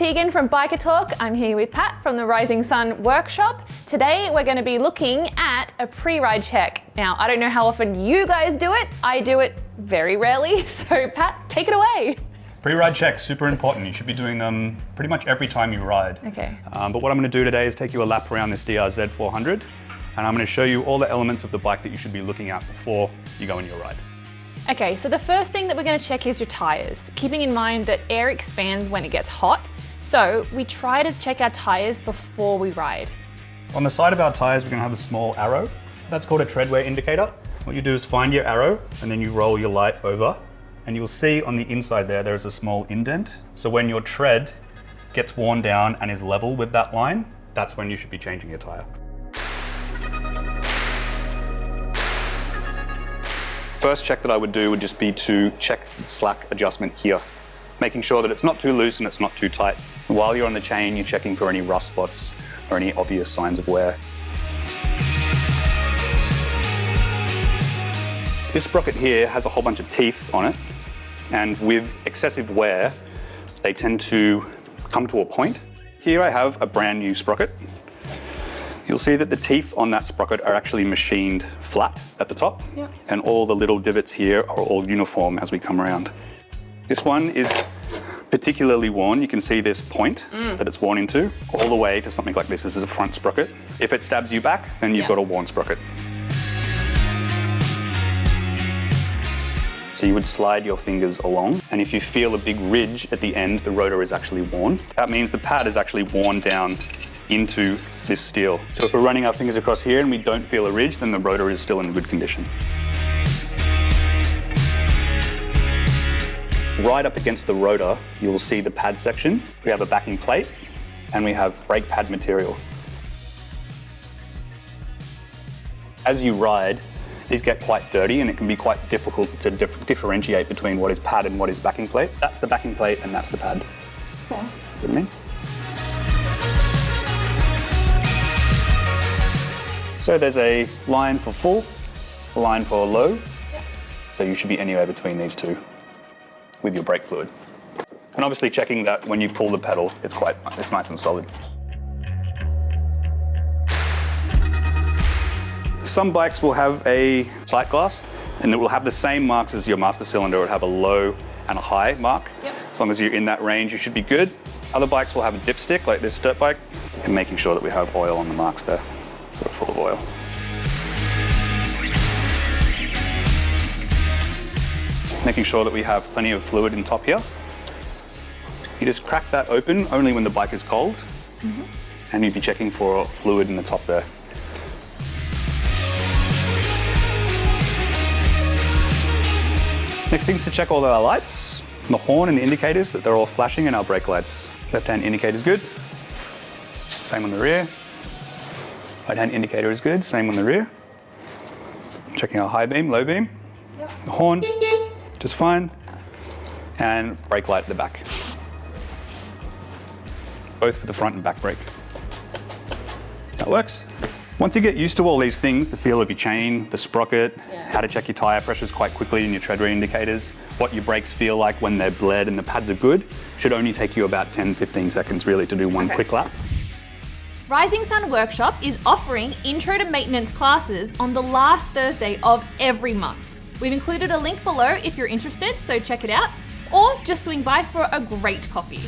Tegan from Biker Talk. I'm here with Pat from the Rising Sun Workshop. Today we're going to be looking at a pre-ride check. Now, I don't know how often you guys do it. I do it very rarely. So Pat, take it away. Pre-ride checks, super important. You should be doing them pretty much every time you ride. Okay. But what I'm going to do today is take you a lap around this DRZ 400, and I'm going to show you all the elements of the bike that you should be looking at before you go on your ride. Okay, so the first thing that we're going to check is your tires, keeping in mind that air expands when it gets hot. So we try to check our tires before we ride. On the side of our tires, we're going to have a small arrow. That's called a tread wear indicator. What you do is find your arrow and then you roll your light over, and you'll see on the inside there is a small indent. So when your tread gets worn down and is level with that line, that's when you should be changing your tire. First check that I would do would just be to check the slack adjustment here, making sure that it's not too loose and it's not too tight. While you're on the chain, you're checking for any rust spots or any obvious signs of wear. This sprocket here has a whole bunch of teeth on it, and with excessive wear, they tend to come to a point. Here I have a brand new sprocket. You'll see that the teeth on that sprocket are actually machined flat at the top, and all the little divots here are all uniform as we come around. This one is particularly worn. You can see this point that it's worn into, all the way to something like this. This is a front sprocket. If it stabs you back, then you've got a worn sprocket. So you would slide your fingers along, and if you feel a big ridge at the end, the rotor is actually worn. That means the pad is actually worn down into this steel. So if we're running our fingers across here and we don't feel a ridge, then the rotor is still in good condition. Right up against the rotor, you will see the pad section. We have a backing plate and we have brake pad material. As you ride, these get quite dirty and it can be quite difficult to differentiate between what is pad and what is backing plate. That's the backing plate and that's the pad. Okay. See what I mean? So there's a line for full, a line for low. So you should be anywhere between these two with your brake fluid. And obviously checking that when you pull the pedal, it's nice and solid. Some bikes will have a sight glass, and it will have the same marks as your master cylinder. It would have a low and a high mark. As long as you're in that range, you should be good. Other bikes will have a dipstick, like this dirt bike, and making sure that we have oil on the marks there. Sort of full of oil. Making sure that we have plenty of fluid in top here. You just crack that open only when the bike is cold, and you'd be checking for fluid in the top there. Next thing is to check all our lights, the horn and the indicators, that they're all flashing, and our brake lights. Left-hand indicator is good. Same on the rear. Right-hand indicator is good, same on the rear. Checking our high beam, low beam. The horn, just fine. And brake light at the back. Both for the front and back brake. That works. Once you get used to all these things, the feel of your chain, the sprocket, how to check your tire pressures quite quickly and your tread wear indicators, what your brakes feel like when they're bled and the pads are good, should only take you about 10-15 seconds really to do one quick lap. Rising Sun Workshop is offering Intro to Maintenance classes on the last Thursday of every month. We've included a link below if you're interested, so check it out, or just swing by for a great coffee.